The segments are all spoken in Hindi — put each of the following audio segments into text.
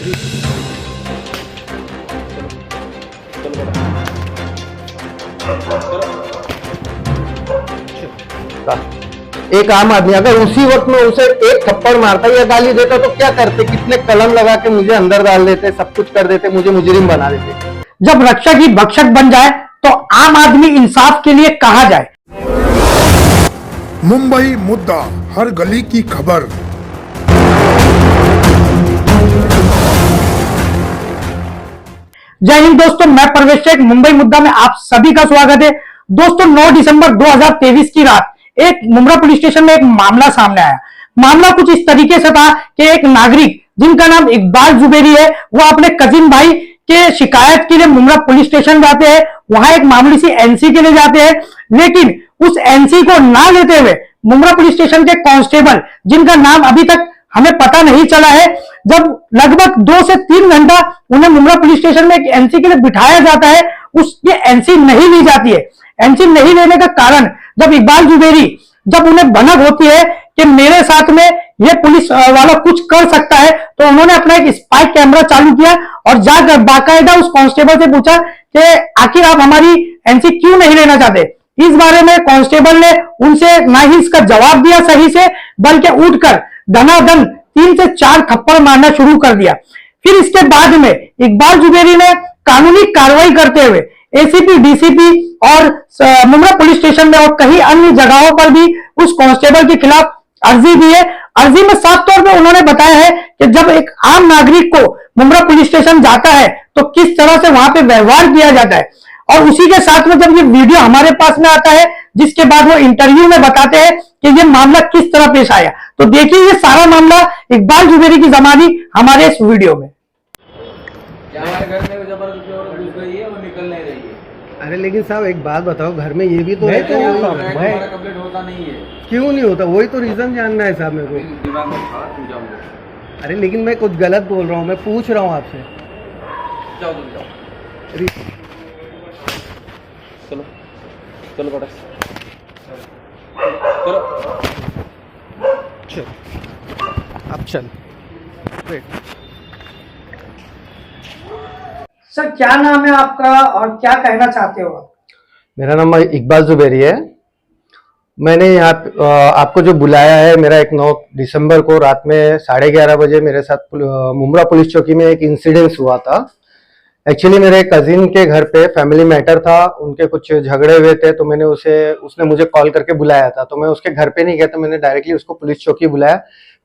एक आम आदमी अगर उसी वक्त में उसे एक थप्पड़ मारता या गाली देता तो क्या करते? कितने कलम लगा के मुझे अंदर डाल देते, सब कुछ कर देते, मुझे मुजरिम बना देते। जब रक्षक ही भक्षक बन जाए तो आम आदमी इंसाफ के लिए कहा जाए। मुंबई मुद्दा, हर गली की खबर। जय हिंद दोस्तों, मैं परवेश शेख, मुंबई मुद्दा में आप सभी का स्वागत है। दोस्तों 9 दिसंबर 2023 की रात एक मुंब्रा पुलिस स्टेशन में एक मामला सामने आया। मामला कुछ इस तरीके से था कि एक नागरिक जिनका नाम इकबाल जुबेरी है, वो अपने कजिन भाई के शिकायत के लिए मुंब्रा पुलिस स्टेशन जाते हैं। वहां एक मामूली सी एनसी के लिए जाते हैं, लेकिन उस एनसी को ना लेते हुए मुंब्रा पुलिस स्टेशन के कांस्टेबल, जिनका नाम अभी तक हमें पता नहीं चला है, जब लगभग 2 से 3 घंटा उन्हें मुंब्रा पुलिस स्टेशन में एक एनसी के लिए बिठाया जाता है, उसकी एनसी नहीं ली जाती है। एनसी नहीं लेने का कारण, जब इकबाल जुबेरी जब उन्हें भनक होती है कि मेरे साथ में ये पुलिस वाला कुछ कर सकता है, तो उन्होंने अपना एक स्पाई कैमरा चालू किया और जाकर बाकायदा उस कांस्टेबल से पूछा कि आखिर आप हमारी एनसी क्यों नहीं लेना चाहते। इस बारे में कांस्टेबल ने उनसे ना ही इसका जवाब दिया सही से, बल्कि उठकर धनाधन 3 से 4 थप्पड़ मारना शुरू कर दिया। फिर इसके बाद में इकबाल जुबेरी ने कानूनी कार्रवाई करते हुए एसीपी, डीसीपी और मुंब्रा पुलिस स्टेशन में और कई अन्य जगहों पर भी उस कांस्टेबल के खिलाफ अर्जी दी है। अर्जी में साफ तौर पे उन्होंने बताया है कि जब एक आम नागरिक को मुंब्रा पुलिस स्टेशन जाता है तो किस तरह से वहां पे व्यवहार किया जाता है, और उसी के साथ में जब ये वीडियो हमारे पास में आता है, जिसके बाद वो इंटरव्यू में बताते हैं कि ये मामला किस तरह पेश आया। तो देखिए ये सारा मामला इकबाल जुबेरी की जमानी हमारे इस वीडियो में। हमारे घर में जबरदस्ती औरत घुस गई है, वो निकल नहीं रही है। अरे लेकिन साहब एक बात बताओ, घर में ये भी तो है, हमारा कंप्लीट होता नहीं है। क्यों नहीं होता? वही तो रीजन जानना है साहब मेरे को। दिमाग में था, तुम जाओगे। अरे लेकिन मैं कुछ गलत बोल रहा हूँ, मैं पूछ रहा हूँ आपसे। जाओ तुम जाओ, चलो चलो बेटा चलो चल अब चल। सर क्या नाम है आपका और क्या कहना चाहते हो आप? मेरा नाम इकबाल जुबेरी है। मैंने यहाँ आपको जो बुलाया है, मेरा एक 9 दिसंबर को रात में 11:30 बजे मेरे साथ मुंब्रा पुलिस चौकी में एक इंसिडेंस हुआ था। एक्चुअली मेरे कजिन के घर पे फैमिली मैटर था, उनके कुछ झगड़े हुए थे, तो मैंने उसने मुझे कॉल करके बुलाया था। तो मैं उसके घर पे नहीं गया, तो मैंने डायरेक्टली उसको पुलिस चौकी बुलाया।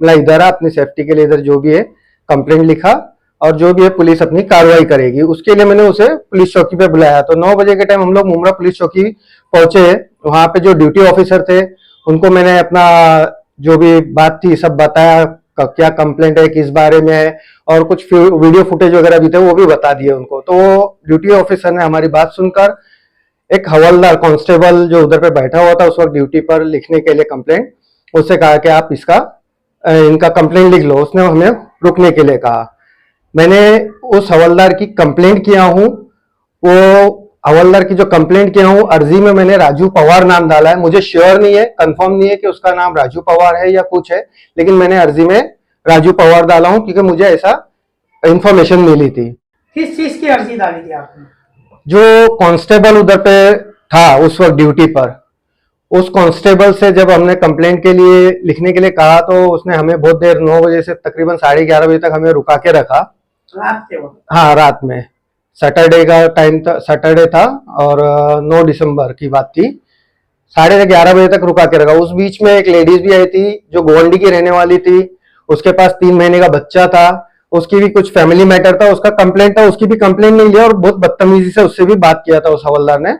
बोला इधर आ, अपनी सेफ्टी के लिए इधर जो भी है कंप्लेंट लिखा और जो भी है पुलिस अपनी कार्रवाई करेगी, उसके लिए मैंने उसे पुलिस चौकी पे बुलाया। तो 9 बजे के टाइम हम लोग मुंब्रा पुलिस चौकी पहुंचे। वहां पे जो ड्यूटी ऑफिसर थे उनको मैंने अपना जो भी बात थी सब बताया, क्या कंप्लेंट है, किस बारे में है, और कुछ वीडियो फुटेज वगैरह भी थे वो भी बता दिए उनको। तो ड्यूटी ऑफिसर ने हमारी बात सुनकर एक हवलदार कांस्टेबल जो उधर पे बैठा हुआ था उस वक्त ड्यूटी पर लिखने के लिए कंप्लेंट, उससे कहा कि आप इनका कंप्लेंट लिख लो। उसने हमें रुकने के लिए कहा। मैंने उस हवलदार की कंप्लेंट किया हूँ। वो हवलदार की जो कंप्लेंट किया हूँ, अर्जी में मैंने राजू पवार नाम डाला है। मुझे श्योर नहीं है, कंफर्म नहीं है कि उसका नाम राजू पवार है या कुछ है, लेकिन मैंने अर्जी में राजू पवार डाला हूँ क्योंकि मुझे ऐसा इंफॉर्मेशन मिली थी। किस चीज की अर्जी डाली थी आपने? जो कांस्टेबल उधर पे था उस वक्त ड्यूटी पर, उस कांस्टेबल से जब हमने कंप्लेंट के लिए लिखने के लिए कहा तो उसने हमें बहुत देर 9 बजे से तकरीबन 11:30 बजे तक हमें रुका के रखा। रात के वक्त? हाँ, रात में। सैटरडे का टाइम था, सैटरडे था और 9 दिसंबर की बात थी। 11:30 बजे तक रुका के रखा। उस बीच में एक लेडीज भी आई थी जो गोवंडी की रहने वाली थी। उसके पास 3 महीने का बच्चा था, उसकी भी कुछ फैमिली मैटर था, उसका कंप्लेंट था, उसकी भी कंप्लेंट नहीं लिया और बहुत बदतमीजी से उससे भी बात किया था उस हवलदार ने।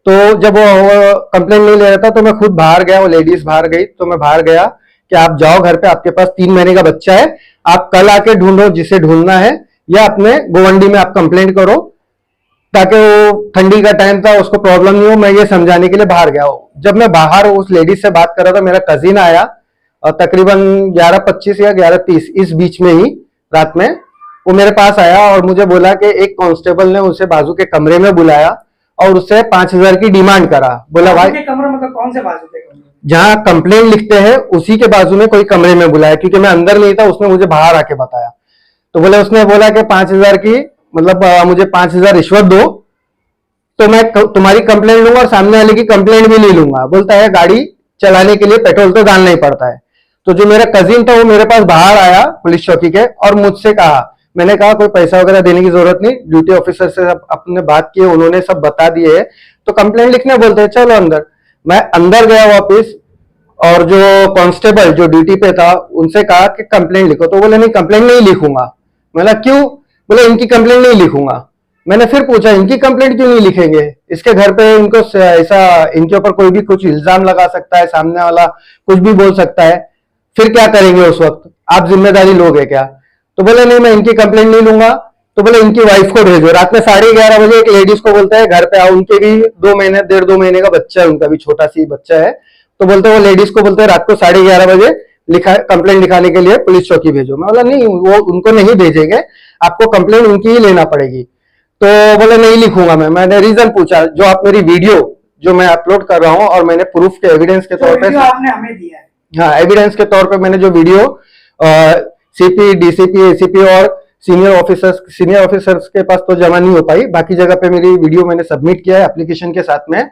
तो जब वो कंप्लेंट नहीं ले रहा था तो मैं खुद बाहर गया, वो लेडीज बाहर गई तो मैं बाहर गया कि आप जाओ घर पे, आपके पास 3 महीने का बच्चा है, आप कल आके ढूंढो जिसे ढूंढना है, या अपने गोवंडी में आप कंप्लेंट करो, ताकि वो ठंडी का टाइम था उसको प्रॉब्लम नहीं हो। मैं ये समझाने के लिए बाहर गया। जब मैं बाहर उस लेडीज से बात कर रहा था, मेरा कजिन आया और तकरीबन 11:25 या 11:30 इस बीच में ही रात में वो मेरे पास आया और मुझे बोला कि एक कांस्टेबल ने उसे बाजू के कमरे में बुलाया और उससे 5,000 की डिमांड करा। बोला भाई के कमरे मतलब कौन से बाजू के कमरे? जहां कंप्लेंट लिखते हैं उसी के बाजू में कोई कमरे में बुलाया, क्योंकि मैं अंदर नहीं था, उसने मुझे बाहर आके बताया। तो बोले उसने बोला कि 5,000 की मतलब मुझे 5,000 रिश्वत दो तो मैं तुम्हारी कंप्लेंट लूंगा और सामने वाले की कंप्लेंट भी नहीं लूंगा। बोलता है गाड़ी चलाने के लिए पेट्रोल तो डालना ही पड़ता है। तो जो मेरा कजिन था वो मेरे पास बाहर आया पुलिस चौकी के और मुझसे कहा, मैंने कहा कोई पैसा वगैरह देने की जरूरत नहीं, ड्यूटी ऑफिसर से अपने बात किए, उन्होंने सब बता दिए है, तो कंप्लेंट लिखने बोलते हैं, चलो अंदर। मैं अंदर गया वापिस और जो कांस्टेबल जो ड्यूटी पे था उनसे कहा कि कंप्लेंट लिखो, तो बोले नहीं कंप्लेंट नहीं लिखूंगा। बोला क्यों? बोले इनकी कंप्लेंट नहीं लिखूंगा। मैंने फिर पूछा इनकी कंप्लेंट क्यों नहीं लिखेंगे, इसके घर पे इनको ऐसा इनके ऊपर कोई भी कुछ इल्जाम लगा सकता है, सामने वाला कुछ भी बोल सकता है, फिर क्या करेंगे उस वक्त, आप जिम्मेदारी लोगे क्या? तो बोले नहीं मैं इनकी कंप्लेंट नहीं लूंगा। तो बोले इनकी वाइफ को भेजो। रात में 11:30 बजे एक लेडीज को बोलता है घर पे आओ, उनके भी 2 महीने 1.5 महीने का बच्चा है, उनका भी छोटा सी बच्चा है। तो बोलते वो लेडीज को बोलते हैं रात को 11:30 बजे कंप्लेंट लिखाने के लिए पुलिस चौकी भेजो। मैं बोला नहीं वो उनको नहीं भेजेंगे, आपको कंप्लेंट उनकी ही लेना पड़ेगी। तो बोले नहीं लिखूंगा मैंने रीजन पूछा, जो आप मेरी वीडियो जो मैं अपलोड कर रहा हूं और मैंने प्रूफ के एविडेंस के तौर पे आपने हमें दिया है, हाँ एविडेंस के तौर पे मैंने जो वीडियो सीपी डीसीपी एसीपी और सीनियर ऑफिसर्स के पास तो जमा नहीं हो पाई, बाकी जगह पे मेरी वीडियो मैंने सबमिट किया है एप्लीकेशन के साथ में,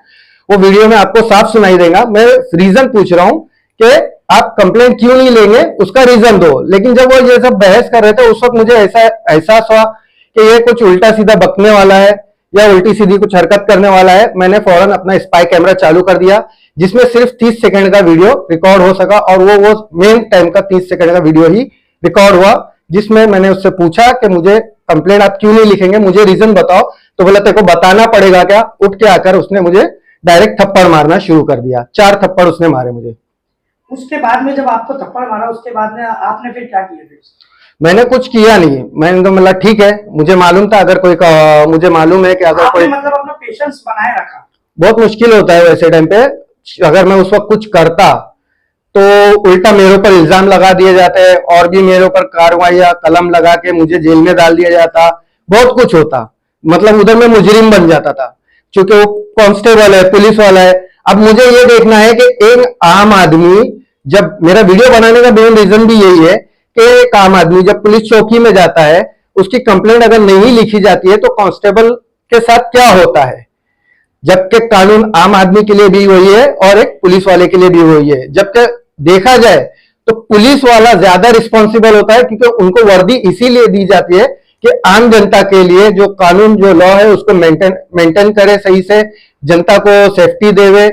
वो वीडियो में आपको साफ सुनाई देगा। मैं रीजन पूछ रहा हूं कि आप कंप्लेंट क्यों नहीं लेंगे, उसका रीजन दो। लेकिन जब वो ये सब बहस कर रहे थे उस वक्त मुझे ऐसा एहसास हुआ कि ये कुछ उल्टा सीधा बकने वाला है या उल्टी सीधी कुछ हरकत करने वाला है। मैंने फौरन अपना स्पाई कैमरा चालू कर दिया जिसमें सिर्फ 30 सेकंड का वीडियो रिकॉर्ड हो सका और वो मेन टाइम का 30 सेकंड का वीडियो ही रिकॉर्ड हुआ, जिसमें मैंने उससे पूछा कि मुझे कंप्लेंट आप क्यों नहीं लिखेंगे, मुझे रीजन बताओ। तो बोला तेरे को बताना पड़ेगा क्या? उठ के आकर उसने मुझे डायरेक्ट थप्पड़ मारना शुरू कर दिया। 4 थप्पड़ उसने मारे मुझे। उसके बाद में जब आपको थप्पड़ मारा उसके बाद में आपने फिर क्या किया? फिर मैंने कुछ किया नहीं, मैंने तो मतलब ठीक है, मुझे मालूम था अगर कोई मुझे मालूम है कि अगर कोई मतलब अपना पेशेंस बनाए रखा। बहुत मुश्किल होता है वैसे टाइम पे, अगर मैं उस वक्त कुछ करता तो उल्टा मेरे ऊपर इल्जाम लगा दिए जाते हैं और भी मेरे ऊपर कार्रवाई या कलम लगा के मुझे जेल में डाल दिया जाता, बहुत कुछ होता, मतलब उधर मैं मुजरिम बन जाता था। क्योंकि वो कांस्टेबल है, पुलिस वाला है। अब मुझे ये देखना है कि एक आम आदमी, जब मेरा वीडियो बनाने का मेन रीजन भी यही है कि एक आम आदमी जब पुलिस चौकी में जाता है उसकी कंप्लेंट अगर नहीं लिखी जाती है तो कांस्टेबल के साथ क्या होता है, जबकि कानून आम आदमी के लिए भी वही है और एक पुलिस वाले के लिए भी वही है। जबकि देखा जाए तो पुलिस वाला ज्यादा रिस्पॉन्सिबल होता है क्योंकि उनको वर्दी इसीलिए दी जाती है कि आम जनता के लिए जो कानून जो लॉ है उसको मेंटेन करे, सही से जनता को सेफ्टी देवे।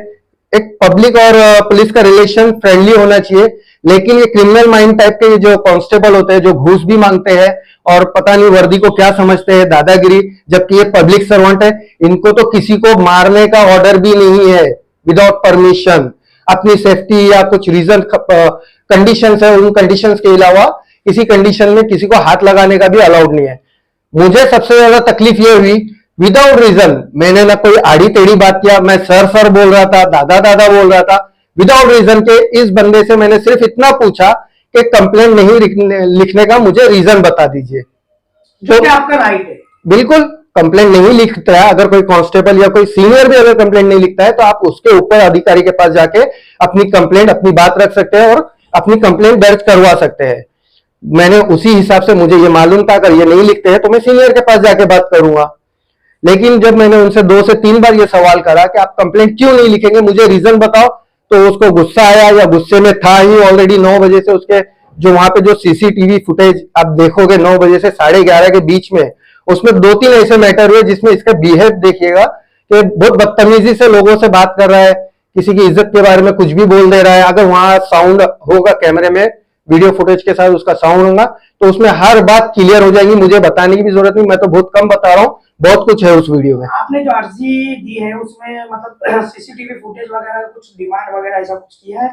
एक पब्लिक और पुलिस का रिलेशन फ्रेंडली होना चाहिए। लेकिन ये क्रिमिनल माइंड टाइप के जो कांस्टेबल होते हैं जो घूस भी मांगते हैं और पता नहीं वर्दी को क्या समझते हैं, दादागिरी, जबकि ये पब्लिक सर्वेंट है, इनको तो किसी को मारने का ऑर्डर भी नहीं है विदाउट परमिशन। अपनी सेफ्टी या कुछ रीजन कंडीशंस है, उन कंडीशंस के अलावा किसी कंडीशन में किसी को हाथ लगाने का भी अलाउड नहीं है। मुझे सबसे ज्यादा तकलीफ ये हुई विदाउट रीजन, मैंने ना कोई आड़ी टेढ़ी बात किया, मैं सर बोल रहा था, दादा दादा बोल रहा था विदाउट रीजन के। इस बंदे से मैंने सिर्फ इतना पूछा कि कंप्लेंट नहीं लिखने का मुझे रीजन बता दीजिए, जो कि आपका राइट है। बिल्कुल कंप्लेंट नहीं लिखता है, अगर कोई कांस्टेबल या कोई सीनियर भी अगर कंप्लेंट नहीं लिखता है तो आप उसके ऊपर अधिकारी के पास जाके अपनी कंप्लेंट, अपनी बात रख सकते हैं और अपनी कंप्लेंट दर्ज करवा सकते हैं। मैंने उसी हिसाब से, मुझे ये मालूम था अगर ये नहीं लिखते हैं तो मैं सीनियर के पास जाके बात करूंगा। लेकिन जब मैंने उनसे 2 से 3 बार ये सवाल करा कि आप कंप्लेंट क्यों नहीं लिखेंगे, मुझे रीजन बताओ, तो उसको गुस्सा आया या गुस्से में था ही ऑलरेडी। 9 बजे से उसके जो वहां पे जो सीसीटीवी फुटेज आप देखोगे 9 बजे से 11:30 के बीच में, उसमें 2-3 ऐसे मैटर हुए जिसमें इसका बिहेव देखिएगा कि बहुत बदतमीजी से लोगों से बात कर रहा है, किसी की इज्जत के बारे में कुछ भी बोल दे रहा है। अगर वहां साउंड होगा कैमरे में, वीडियो फुटेज के साथ उसका साउंड होगा तो उसमें हर बात क्लियर हो जाएगी, मुझे बताने की भी जरूरत नहीं, मैं तो बहुत कम बता रहा हूँ, बहुत कुछ है उस वीडियो में। आपने जो अर्जी दी है उसमें मतलब सीसीटीवी फुटेज वगैरह कुछ डिमांड वगैरह ऐसा कुछ किया है?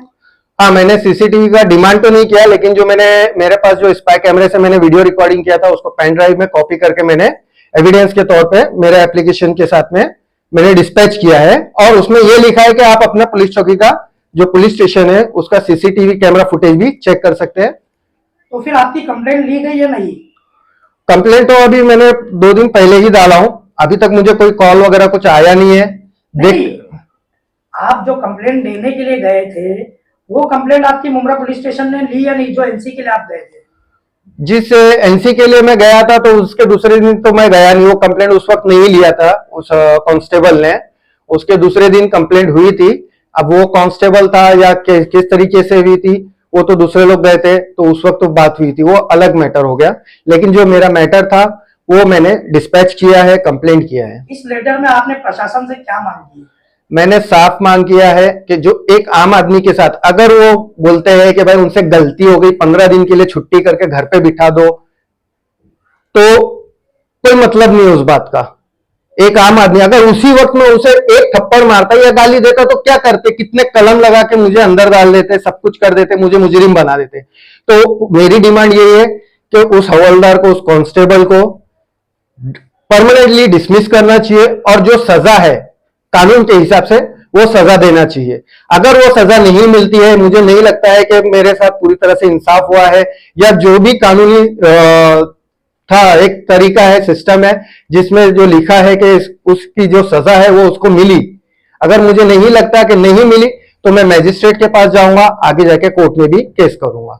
हाँ, मैंने सीसीटीवी का डिमांड तो नहीं किया, लेकिन जो मेरे पास जो स्पाई कैमरे से मैंने वीडियो रिकॉर्डिंग किया था उसको पेन ड्राइव में कॉपी करके मैंने एविडेंस के तौर पे मेरे एप्लीकेशन के साथ में मैंने डिस्पैच किया है। और उसमें यह लिखा है कि आप अपना पुलिस चौकी का जो पुलिस स्टेशन है उसका सीसीटीवी कैमरा फुटेज भी चेक कर सकते हैं। तो फिर आपकी कंप्लेंट ली गई या नहीं? कंप्लेंट तो अभी मैंने 2 दिन पहले ही डाला हूं, अभी तक मुझे कोई कॉल वगैरह कुछ आया नहीं है। नहीं, आप जो कंप्लेंट देने के लिए गए थे वो कंप्लेंट आपकी मुमरा पुलिस स्टेशन ने ली या नहीं, जो एनसी के लिए आप गए थे? जिस एनसी के लिए मैं गया था तो उसके दूसरे दिन तो मैं गया नहीं, वो कंप्लेंट उस वक्त नहीं लिया था उस कांस्टेबल ने। उसके दूसरे दिन कंप्लेंट हुई थी। अब वो कांस्टेबल था या किस तरीके से हुई थी वो तो दूसरे लोग गए थे, तो उस वक्त तो बात हुई थी, वो अलग मैटर हो गया। लेकिन जो मेरा मैटर था वो मैंने डिस्पैच किया है, कंप्लेंट किया है। इस लेटर में आपने प्रशासन से क्या मांग की? मैंने साफ मांग किया है कि जो एक आम आदमी के साथ अगर वो बोलते हैं कि भाई उनसे गलती हो गई, 15 दिन के लिए छुट्टी करके घर पे बिठा दो, तो कोई मतलब नहीं है उस बात का। एक आम आदमी अगर उसी वक्त में उसे एक थप्पड़ मारता या गाली देता तो क्या करते, कितने कलम लगा के मुझे अंदर डाल देते, सब कुछ कर देते, मुझे मुजरिम बना देते। तो मेरी डिमांड यही है कि उस हवलदार को, उस कांस्टेबल को परमानेंटली डिसमिस करना चाहिए और जो सजा है कानून के हिसाब से वो सजा देना चाहिए। अगर वो सजा नहीं मिलती है, मुझे नहीं लगता है कि मेरे साथ पूरी तरह से इंसाफ हुआ है, या जो भी कानूनी था एक तरीका है, सिस्टम है जिसमें जो लिखा है कि उसकी जो सजा है वो उसको मिली। अगर मुझे नहीं लगता कि नहीं मिली तो मैं मैजिस्ट्रेट के पास जाऊंगा, आगे जाके कोर्ट में भी केस करूंगा।